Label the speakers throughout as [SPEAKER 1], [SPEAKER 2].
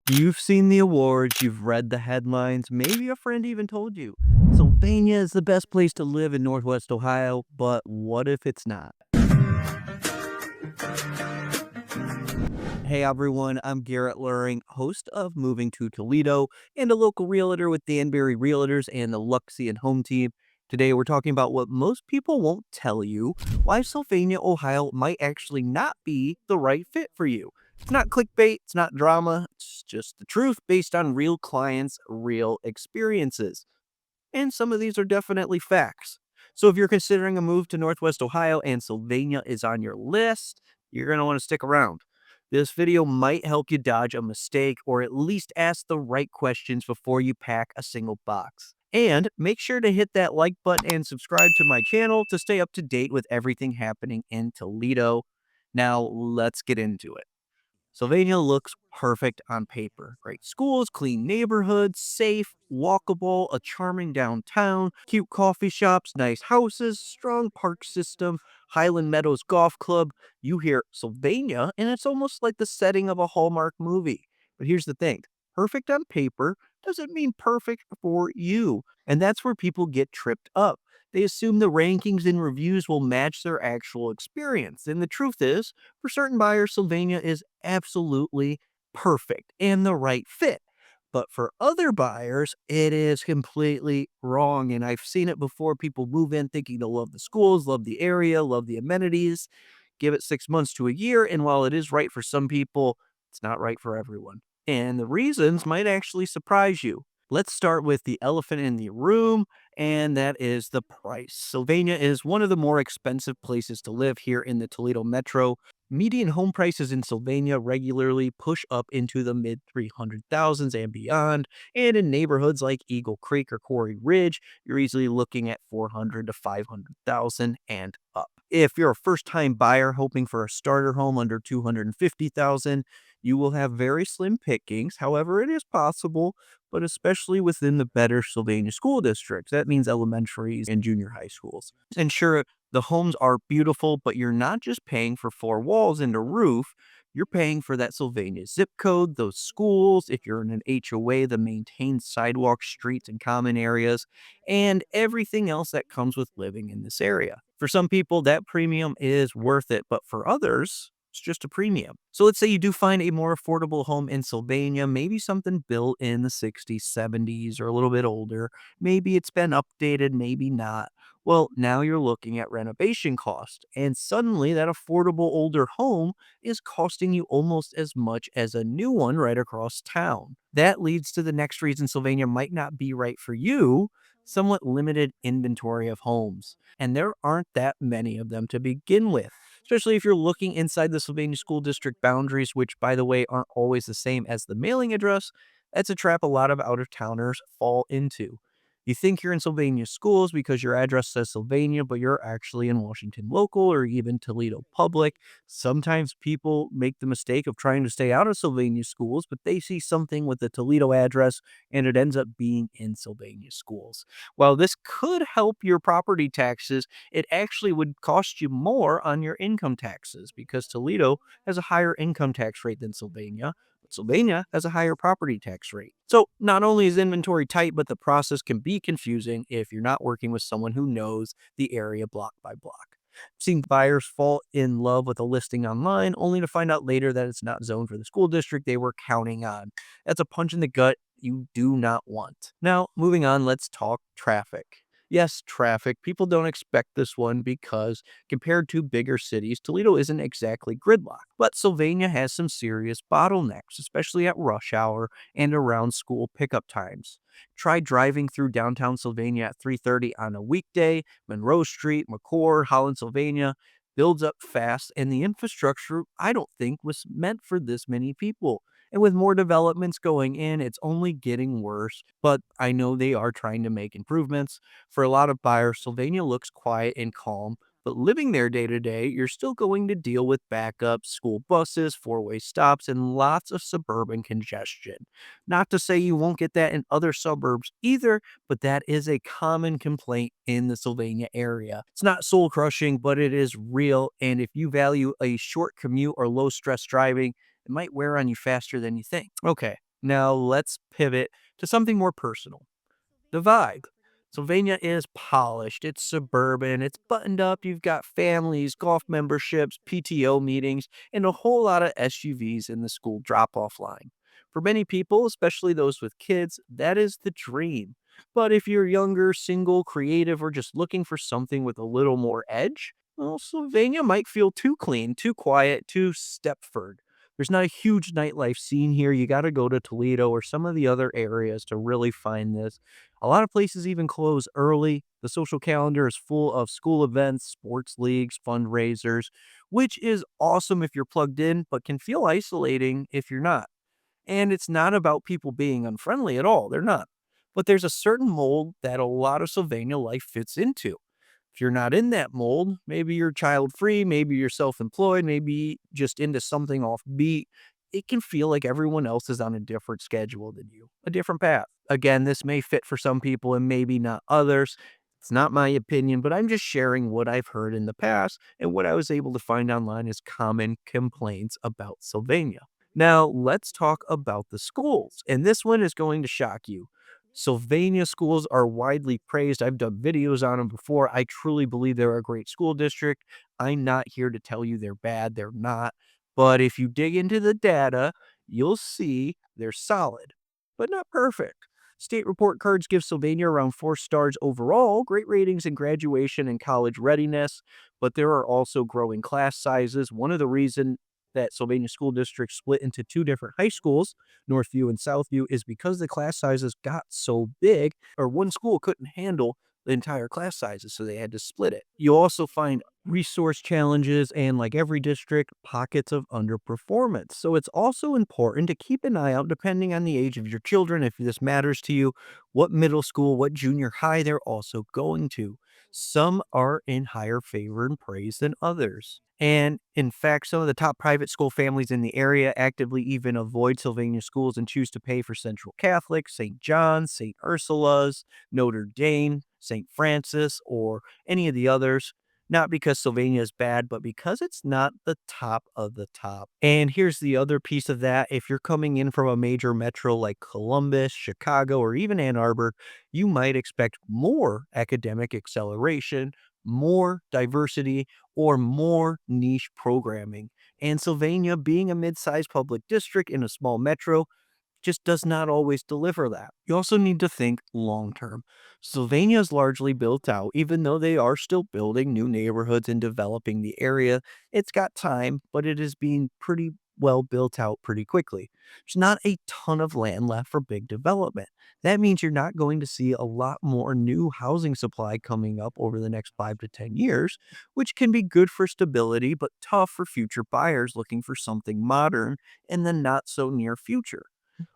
[SPEAKER 1] You've seen the awards, you've read the headlines, maybe a friend even told you. Sylvania is the best place to live in Northwest Ohio, but what if it's not? Hey everyone, I'm Garrett Luhring, host of Moving to Toledo and a local realtor with Danbury Realtors and the Luxian Home Team. Today we're talking about what most people won't tell you, why Sylvania, Ohio might actually not be the right fit for you. It's not clickbait, it's not drama, it's just the truth based on real clients' real experiences. And some of these are definitely facts. So if you're considering a move to Northwest Ohio and Sylvania is on your list, you're going to want to stick around. This video might help you dodge a mistake or at least ask the right questions before you pack a single box. And make sure to hit that like button and subscribe to my channel to stay up to date with everything happening in Toledo. Now, let's get into it. Sylvania looks perfect on paper. Great schools, clean neighborhoods, safe, walkable, a charming downtown, cute coffee shops, nice houses, strong park system, Highland Meadows Golf Club. You hear Sylvania, and it's almost like the setting of a Hallmark movie. But here's the thing, perfect on paper doesn't mean perfect for you. And that's where people get tripped up. They assume the rankings and reviews will match their actual experience. And the truth is, for certain buyers, Sylvania is absolutely perfect and the right fit. But for other buyers, it is completely wrong. And I've seen it before. People move in thinking they'll love the schools, love the area, love the amenities, give it 6 months to a year. And while it is right for some people, it's not right for everyone. And the reasons might actually surprise you. Let's start with the elephant in the room, and that is the price. Sylvania is one of the more expensive places to live here in the Toledo metro. Median home prices in Sylvania regularly push up into the mid 300,000s and beyond, and in neighborhoods like Eagle Creek or Cory Ridge, you're easily looking at 400 to 500,000 and up. If you're a first-time buyer hoping for a starter home under 250,000, you will have very slim pickings. However, it is possible, but especially within the better Sylvania school districts. That means elementaries and junior high schools. And sure, the homes are beautiful, but you're not just paying for four walls and a roof. You're paying for that Sylvania zip code, those schools, if you're in an HOA, the maintained sidewalks, streets, and common areas, and everything else that comes with living in this area. For some people, that premium is worth it, but for others, it's just a premium. So let's say you do find a more affordable home in Sylvania, maybe something built in the 60s, 70s, or a little bit older. Maybe it's been updated, maybe not. Well, now you're looking at renovation cost, and suddenly that affordable older home is costing you almost as much as a new one right across town. That leads to the next reason Sylvania might not be right for you, somewhat limited inventory of homes. And there aren't that many of them to begin with, especially if you're looking inside the Sylvania School District boundaries, which, by the way, aren't always the same as the mailing address. That's a trap a lot of out-of-towners fall into. You think you're in Sylvania schools because your address says Sylvania, but you're actually in Washington Local or even Toledo Public. Sometimes people make the mistake of trying to stay out of Sylvania schools, but they see something with the Toledo address and it ends up being in Sylvania schools. While this could help your property taxes, it actually would cost you more on your income taxes because Toledo has a higher income tax rate than Sylvania. But Sylvania has a higher property tax rate. So not only is inventory tight, but the process can be confusing if you're not working with someone who knows the area block by block. I've seen buyers fall in love with a listing online only to find out later that it's not zoned for the school district they were counting on. That's a punch in the gut you do not want. Now, moving on, let's talk traffic. Yes, traffic. People don't expect this one because compared to bigger cities, Toledo isn't exactly gridlock. But Sylvania has some serious bottlenecks, especially at rush hour and around school pickup times. Try driving through downtown Sylvania at 3:30 on a weekday. Monroe Street, McCord, Holland-Sylvania builds up fast, and the infrastructure, I don't think, was meant for this many people. And with more developments going in, it's only getting worse. But I know they are trying to make improvements. For a lot of buyers, Sylvania looks quiet and calm, but living there day to day, you're still going to deal with backups, school buses, four-way stops, and lots of suburban congestion. Not to say you won't get that in other suburbs either, but that is a common complaint in the Sylvania area. It's not soul crushing, but it is real. And if you value a short commute or low stress driving, it might wear on you faster than you think. Okay, Now let's pivot to something more personal. The vibe. Sylvania is polished, it's suburban, it's buttoned up, you've got families, golf memberships, PTO meetings, and a whole lot of SUVs in the school drop off line. For many people, especially those with kids, that is the dream. But if you're younger, single, creative, or just looking for something with a little more edge, well, Sylvania might feel too clean, too quiet, too Stepford. There's not a huge nightlife scene here. You got to go to Toledo or some of the other areas to really find this. A lot of places even close early. The social calendar is full of school events, sports leagues, fundraisers, which is awesome if you're plugged in, but can feel isolating if you're not. And it's not about people being unfriendly at all. They're not. But there's a certain mold that a lot of Sylvania life fits into. If you're not in that mold, maybe you're child free, maybe you're self employed, maybe just into something offbeat, it can feel like everyone else is on a different schedule than you, a different path. Again, this may fit for some people and maybe not others. It's not my opinion, but I'm just sharing what I've heard in the past and what I was able to find online as common complaints about Sylvania. Now, let's talk about the schools. And this one is going to shock you. Sylvania schools are widely praised. I've done videos on them before. I truly believe they're a great school district. I'm not here to tell you they're bad. They're not. But if you dig into the data, you'll see they're solid, but not perfect. State report cards give Sylvania around 4 stars overall, great ratings in graduation and college readiness, but there are also growing class sizes. One of the reasons that Sylvania School District split into two different high schools, Northview and Southview, is because the class sizes got so big, or one school couldn't handle the entire class sizes, so they had to split it. You also find resource challenges and, like every district, pockets of underperformance. So it's also important to keep an eye out, depending on the age of your children, if this matters to you, what middle school, what junior high they're also going to. Some are in higher favor and praise than others. And in fact, some of the top private school families in the area actively even avoid Sylvania schools and choose to pay for Central Catholic, St. John's, St. Ursula's, Notre Dame, St. Francis, or any of the others. Not because Sylvania is bad, but because it's not the top of the top. And here's the other piece of that. If you're coming in from a major metro like Columbus, Chicago, or even Ann Arbor, you might expect more academic acceleration, more diversity, or more niche programming. And Sylvania, being a mid sized public district in a small metro, just does not always deliver that. You also need to think long term. Sylvania is largely built out, even though they are still building new neighborhoods and developing the area. It's got time, but it is being pretty well built out pretty quickly. There's not a ton of land left for big development. That means you're not going to see a lot more new housing supply coming up over the next 5 to 10 years, which can be good for stability, but tough for future buyers looking for something modern in the not so near future.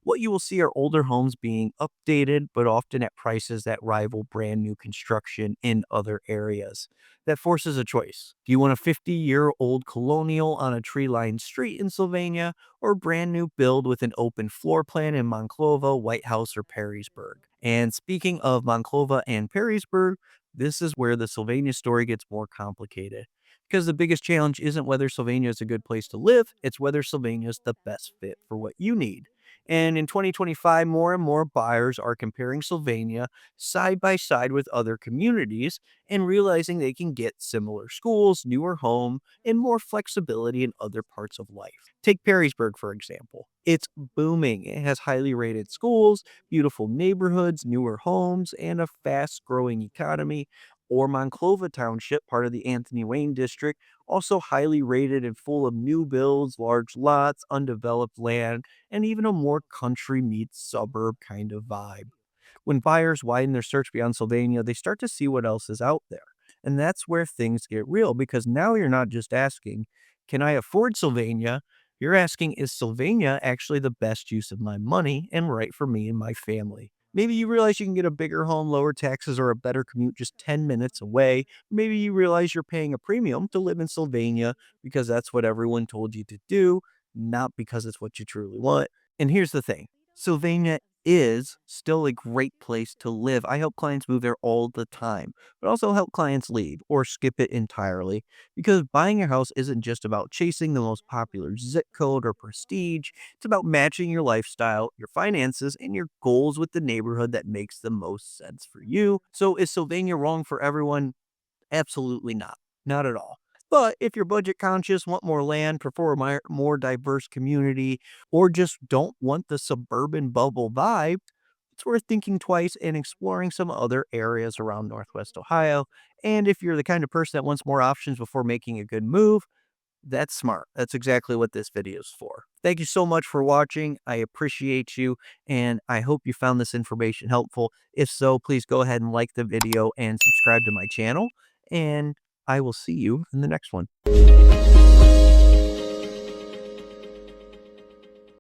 [SPEAKER 1] What you will see are older homes being updated, but often at prices that rival brand new construction in other areas. That forces a choice. Do you want a 50-year-old colonial on a tree lined street in Sylvania, or a brand new build with an open floor plan in Monclova, Whitehouse, or Perrysburg? And speaking of Monclova and Perrysburg, this is where the Sylvania story gets more complicated. Because the biggest challenge isn't whether Sylvania is a good place to live, it's whether Sylvania is the best fit for what you need. And in 2025, more and more buyers are comparing Sylvania side by side with other communities and realizing they can get similar schools, newer home, and more flexibility in other parts of life. Take Perrysburg, for example. It's booming. It has highly rated schools, beautiful neighborhoods, newer homes, and a fast growing economy. Or Monclova Township, part of the Anthony Wayne district, also highly rated and full of new builds, large lots, undeveloped land, and even a more country meets suburb kind of vibe. When buyers widen their search beyond Sylvania, they start to see what else is out there. And that's where things get real because now you're not just asking, can I afford Sylvania? You're asking, is Sylvania actually the best use of my money and right for me and my family? Maybe you realize you can get a bigger home, lower taxes, or a better commute just 10 minutes away. Maybe you realize you're paying a premium to live in Sylvania because that's what everyone told you to do, not because it's what you truly want. And here's the thing, Sylvania is still a great place to live. I help clients move there all the time, but also help clients leave or skip it entirely because buying a house isn't just about chasing the most popular zip code or prestige. It's about matching your lifestyle, your finances, and your goals with the neighborhood that makes the most sense for you. So, is Sylvania wrong for everyone? Absolutely not. Not at all. But if you're budget conscious, want more land, prefer a more diverse community, or just don't want the suburban bubble vibe, it's worth thinking twice and exploring some other areas around Northwest Ohio. And if you're the kind of person that wants more options before making a good move, that's smart. That's exactly what this video is for. Thank you so much for watching. I appreciate you, and I hope you found this information helpful. If so, please go ahead and like the video and subscribe to my channel, and I will see you in the next one.